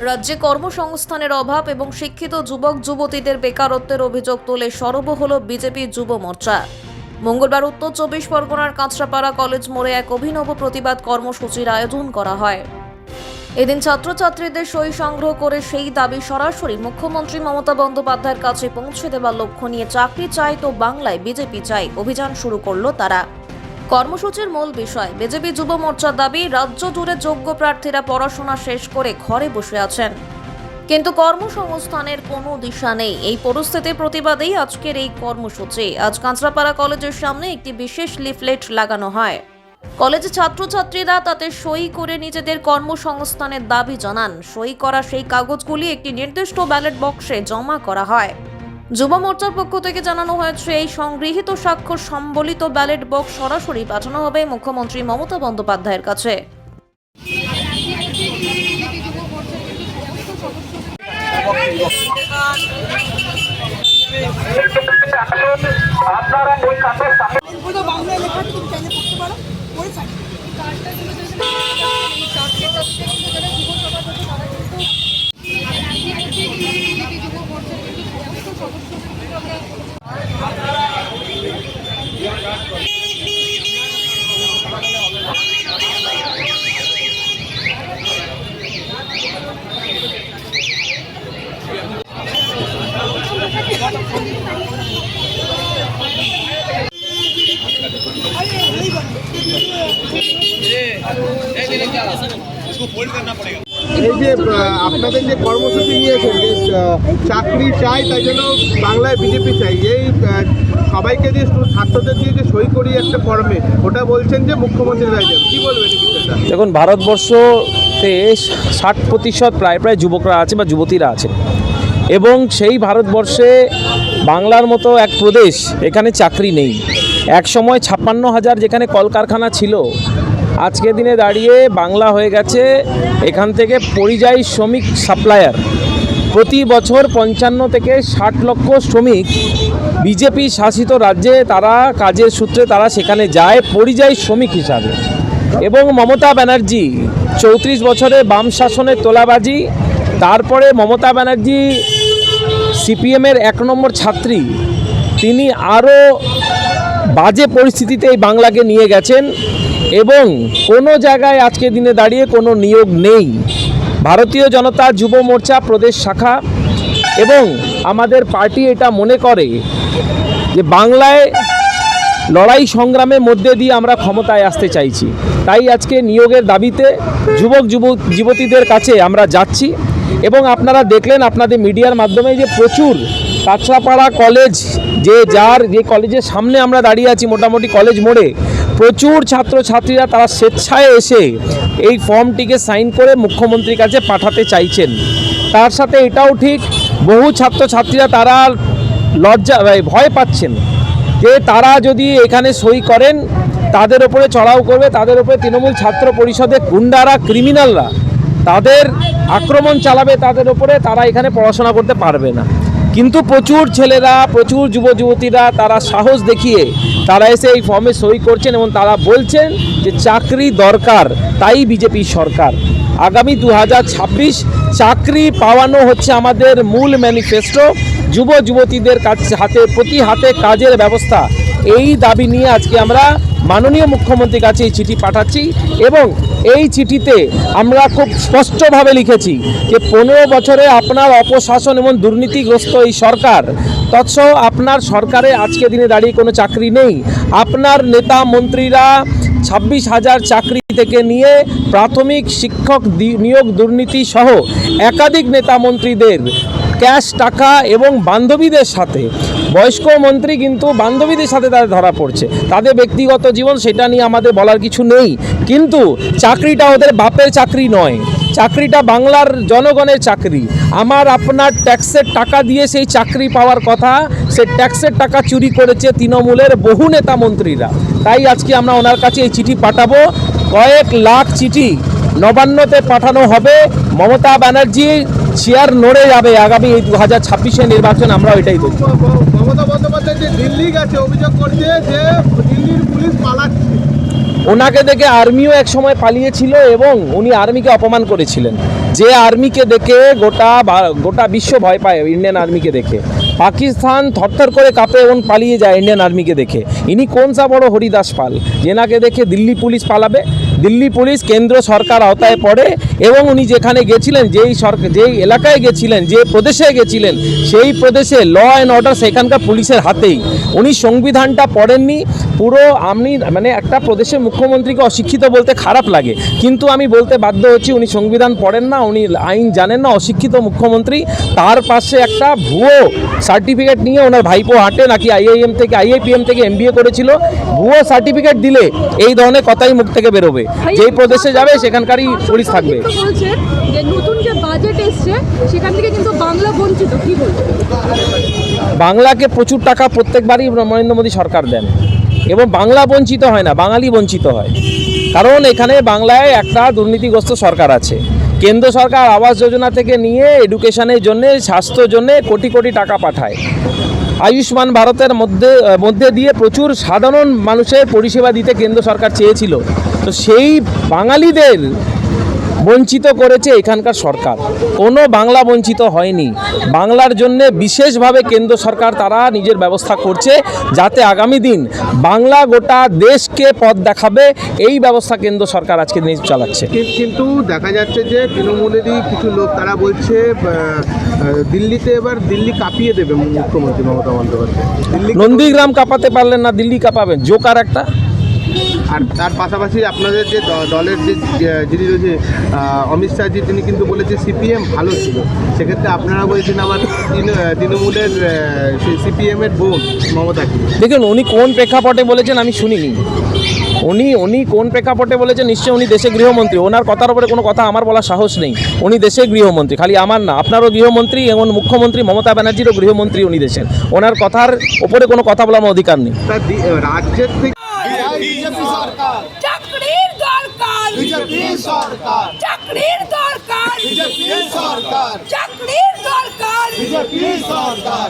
রাজ্যে কর্মসংস্থানের অভাব এবং শিক্ষিত যুবক যুবতীদের বেকারত্বের অভিযোগ তুলে সরব হল বিজেপি যুব মোর্চা। মঙ্গলবার উত্তর 24 পরগনার কাঁচরাপাড়া কলেজ মোড়ে এক অভিনব প্রতিবাদ কর্মসূচির আয়োজন করা হয়। এদিন ছাত্রছাত্রীদের সই সংগ্রহ করে সেই দাবি সরাসরি মুখ্যমন্ত্রী মমতা বন্দ্যোপাধ্যায়ের কাছে পৌঁছে দেওয়ার লক্ষ্য নিয়ে চাকরি চাই তো বাংলায় বিজেপি চাই অভিযান শুরু করলো তারা। কর্মসূচির মূল বিষয়, বিজেপি যুব মোর্চার দাবি, রাজ্য জুড়ে যোগ্য প্রার্থীরা পড়াশোনা শেষ করে ঘরে বসে আছেন, কিন্তু কর্মসংস্থানের কোনো দিশা নেই। এই পরিস্থিতির প্রতিবাদেই আজকের এই কর্মসূচি। আজ কাঁচরাপাড়া কলেজের সামনে একটি বিশেষ লিফলেট লাগানো হয়। কলেজের ছাত্রছাত্রীরা তাতে সই করে নিজেদের কর্মসংস্থানের দাবি জানান। সই করা সেই কাগজগুলি একটি নির্দিষ্ট ব্যালট বক্সে জমা করা হয়। যুব মোর্চার পক্ষ থেকে জানানো হয়েছে, এই সংগৃহীত স্বাক্ষর সম্বলিত ব্যালট বক্স সরাসরি পাঠানো হবে মুখ্যমন্ত্রী মমতা বন্দ্যোপাধ্যায়ের কাছে। এই যে আপনাদের যে কর্মসূচি নিয়েছেন যে চাকরি চাই তাই জন্য বাংলায় বিজেপি চাই, এই সবাইকে দিয়ে ছাত্রদের দিয়ে যে সই করি একটা ফর্মে, ওটা বলছেন যে মুখ্যমন্ত্রী রায় যাবে, কি বলবেন এই বিষয়টা? দেখুন, ভারতবর্ষতে 60% প্রায় যুবকরা আছে বা যুবতীরা আছে, এবং সেই ভারতবর্ষে বাংলার মতো এক প্রদেশ, এখানে চাকরি নেই। এক সময় 56,000 যেখানে কলকারখানা ছিল, আজকে দিনে দাঁড়িয়ে বাংলা হয়ে গেছে এখান থেকে পরিযায়ী শ্রমিক সাপ্লায়ার। প্রতি বছর 55 থেকে 60 লক্ষ শ্রমিক বিজেপি শাসিত রাজ্যে তারা কাজের সূত্রে তারা সেখানে যায় পরিযায়ী শ্রমিক হিসাবে। এবং মমতা ব্যানার্জি 34 বছরে বাম শাসনের তোলাবাজি, তারপরে মমতা ব্যানার্জি সিপিএমের 1 নম্বর ছাত্রী, তিনি আরও বাজে পরিস্থিতিতে এই বাংলাকে নিয়ে গেছেন এবং কোনো জায়গায় আজকে দিনে দাঁড়িয়ে কোনো নিয়োগ নেই। ভারতীয় জনতা যুব মোর্চা প্রদেশ শাখা এবং আমাদের পার্টি এটা মনে করে যে বাংলায় লড়াই সংগ্রামের মধ্যে দিয়ে আমরা ক্ষমতায় আসতে চাইছি। তাই আজকে নিয়োগের দাবিতে যুবক যুবতীদের কাছে আমরা যাচ্ছি। এবং আপনারা দেখলেন আপনাদের মিডিয়ার মাধ্যমে যে প্রচুর কাঁচরাপাড়া কলেজ যে কলেজের সামনে আমরা দাঁড়িয়ে আছি, মোটামুটি কলেজ মোড়ে প্রচুর ছাত্রছাত্রীরা তারা স্বেচ্ছায় এসে এই ফর্মটিকে সাইন করে মুখ্যমন্ত্রীর কাছে পাঠাতে চাইছেন। তার সাথে এটাও ঠিক, বহু ছাত্রছাত্রীরা তারা ভয় পাচ্ছেন যে তারা যদি এখানে সই করেন তাদের ওপরে চড়াও করবে, তাদের ওপরে তৃণমূল ছাত্র পরিষদের গুন্ডারা, ক্রিমিনালরা তাদের আক্রমণ চালাবে তাদের ওপরে, তারা এখানে পড়াশোনা করতে পারবে না। কিন্তু প্রচুর ছেলেরা, প্রচুর যুবতীরা তারা সাহস দেখিয়ে তারা এসে এই ফর্মে সই করছেন এবং তারা বলছেন যে চাকরি দরকার, তাই বিজেপি সরকার। আগামী 2026 চাকরি পাওয়ানো হচ্ছে আমাদের মূল ম্যানিফেস্টো। যুবতীদের প্রতি হাতে কাজের ব্যবস্থা, এই দাবি নিয়ে আজকে আমরা মাননীয় মুখ্যমন্ত্রীর কাছে এই চিঠি পাঠাচ্ছি। এবং এই চিঠিতে আমরা খুব স্পষ্টভাবে লিখেছি যে 15 বছরে আপনার অপশাসন এবং দুর্নীতিগ্রস্ত এই সরকার, তৎসহ আপনার সরকারে আজকে দিনে দাঁড়িয়ে কোনো চাকরি নেই। আপনার নেতা মন্ত্রীরা 26,000 চাকরি থেকে নিয়ে প্রাথমিক শিক্ষক নিয়োগ দুর্নীতি সহ একাধিক নেতা মন্ত্রীদের ক্যাশ টাকা এবং বান্ধবীদের সাথে, বয়স্ক মন্ত্রী কিন্তু বান্ধবীদের সাথে তাদের ধরা পড়ছে, তাদের ব্যক্তিগত জীবন সেটা নিয়ে আমাদের বলার কিছু নেই। কিন্তু চাকরিটা ওদের বাপের চাকরি নয়, চাকরিটা বাংলার জনগণের চাকরি। আমার আপনার ট্যাক্সের টাকা দিয়ে সেই চাকরি পাওয়ার কথা, সে ট্যাক্সের টাকা চুরি করেছে তৃণমূলের বহু নেতা মন্ত্রীরা। তাই আজকে আমরা ওনার কাছে এই চিঠি পাঠাবো। কয়েক লাখ চিঠি নবান্নতে পাঠানো হবে। মমতা ব্যানার্জি চেয়ার নড়ে যাবে আগামী 2026 নির্বাচন। আমরা ওইটাই দেখব। মমতা বন্দ্যোপাধ্যায় যে দিল্লি গেছে, অভিযোগ করছে যে দিল্লির পুলিশ পালাচ্ছে। ওনাকে দেখে আর্মিও এক সময় পালিয়েছিল এবং উনি আর্মিকে অপমান করেছিলেন। যে আর্মিকে দেখে গোটা বিশ্ব ভয় পায় ইন্ডিয়ান আর্মিকে দেখে। পাকিস্তান থরথর করে কাঁপে এবং পালিয়ে যায় ইন্ডিয়ান আর্মিকে দেখে। ইনি কোন সা বড় হরিদাস পাল যেনাকে দেখে দিল্লি পুলিশ পালাবে? দিল্লি পুলিশ কেন্দ্র সরকার আওতায় পড়ে এবং উনি যেখানে গেছিলেন, যেই এলাকায় গেছিলেন, যে প্রদেশে গেছিলেন, সেই প্রদেশে ল অ্যান্ড অর্ডার সেখানকার পুলিশের হাতেই। উনি সংবিধানটা পড়েননি পুরো। আপনি মানে একটা প্রদেশের মুখ্যমন্ত্রীকে অশিক্ষিত বলতে খারাপ লাগে, কিন্তু আমি বলতে বাধ্য হচ্ছি উনি সংবিধান পড়েন না, উনি আইন জানেন না, অশিক্ষিত মুখ্যমন্ত্রী। তার পাশে একটা ভুয়ো সার্টিফিকেট নিয়ে ওনার ভাইপো হাঁটে, নাকি আইআইপিএম থেকে MBA করেছিল। ভুয়ো সার্টিফিকেট দিলে এই ধরনের কথাই মুখ থেকে বেরোবে। যেই প্রদেশে যাবে সেখানকারই পুলিশ থাকবে। বলছেন যে নতুন যে বাজেট এসছে সেখান থেকে কিন্তু বাংলা বঞ্চিত, কি বলছেন? বাংলাকে প্রচুর টাকা প্রত্যেকবারই নরেন্দ্র মোদী সরকার দেন এবং বাংলা বঞ্চিত হয় না, বাঙালি বঞ্চিত হয়। কারণ এখানে বাংলায় একটা দুর্নীতিগ্রস্ত সরকার আছে। কেন্দ্র সরকার আবাস যোজনা থেকে নিয়ে এডুকেশনের জন্য, স্বাস্থ্যের জন্য কোটি কোটি টাকা পাঠায়। আয়ুষ্মান ভারতের মধ্যে দিয়ে প্রচুর সাধারণ মানুষের পরিষেবা দিতে কেন্দ্র সরকার চেয়েছিল। তো সেই বাঙালিদের বঞ্চিত করেছে এখানকার সরকার। কোনো বাংলা বঞ্চিত হয়নি। বাংলার জন্য বিশেষভাবে কেন্দ্র সরকার তারা নিজের ব্যবস্থা করছে, যাতে আগামী দিন বাংলা গোটা দেশকে পথ দেখাবে। এই ব্যবস্থা কেন্দ্র সরকার আজকে নিয়ে চালাচ্ছে। কিন্তু দেখা যাচ্ছে যে তৃণমূলেরই কিছু লোক তারা বলছে দিল্লিতে এবার দিল্লি কাঁপিয়ে দেবে মুখ্যমন্ত্রী মমতা বন্দ্যোপাধ্যায়। নন্দীগ্রাম কাঁপাতে পারলেন না, দিল্লি কাঁপাবেন, জোকার একটা। আর তার পাশাপাশি আপনাদের যে দলের যিনি রয়েছে অমিত শাহজি, তিনি কিন্তু বলেছে CPM ভালো ছিল। সেক্ষেত্রে আপনারা বলছেন আবার তৃণমূলের CPM-এর বোন মমতা কি? দেখুন, উনি কোন প্রেক্ষাপটে বলেছেন আমি শুনিনি। উনি কোন প্রেক্ষাপটে বলেছেন, নিশ্চয়ই উনি দেশের গৃহমন্ত্রী। ওনার কথার উপরে কোনো কথা আমার বলার সাহস নেই। উনি দেশের গৃহমন্ত্রী, খালি আমার না, আপনারও গৃহমন্ত্রী এবং মুখ্যমন্ত্রী মমতা ব্যানার্জিরও গৃহমন্ত্রী উনি দেশের। ওনার কথার উপরে কোনো কথা বলার আমার অধিকার নেই। রাজ্যের থেকে চাকরির দরকার, বিজেপি সরকার, চাকরির দরকার, বিজেপি সরকার, চাকরির দরকার। বিজেপি সরকার।